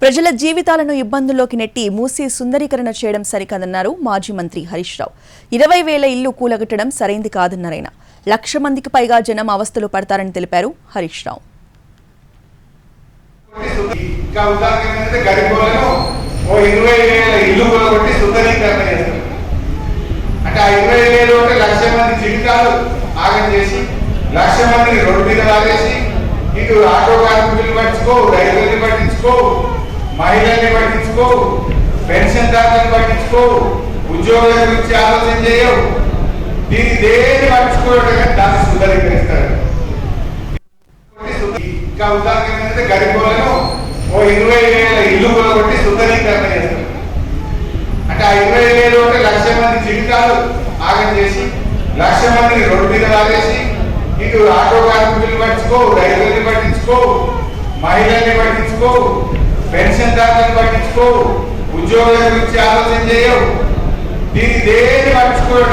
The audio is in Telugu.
ప్రజల జీవితాలను ఇబ్బందుల్లోకి నెట్టి మూసి సుందరీకరణ చేయడం సరికాదన్నారు మాజీ మంత్రి హరీష్ రావు. 20,000 ఇళ్లు కూలగొట్టడం సరైంది కాదన్నారాయన. 1,00,000 మందికి పైగా జనం అవస్థలు పడతారని తెలిపారు హరీష్ రావు. ఇటు ఆటో కార్మికులు పట్టించుకో, రైతులను పట్టించుకో, మహిళల్ని పట్టించుకో, పెన్షన్ దారులను పట్టించుకో, ఉద్యోగాల గురించి ఆలోచన చేయవు. దీన్ని దేని పట్టించుకోవడం దాన్ని సుందరీకరిస్తారు. ఇంకా ఉదాహరణ గరీబులను 20,000 ఇల్లు కొట్టి సుందరీకరణ చేస్తారు. అంటే ఆ 20,000 అంటే 1,00,000 మంది జీవితాలు ఆగం చేసి 1,00,000 మందిని రోడ్డు మీద లాగేసి ఇటు ఆటో కార్మికులు పట్టించుకో, రైతుల్ని పట్టించుకో, మహిళల్ని పట్టించుకో, పెన్షన్ దారులను పట్టించుకో, ఉద్యోగాల గురించి ఆలోచన చేయవు. దీన్ని దేని పట్టించుకోవడం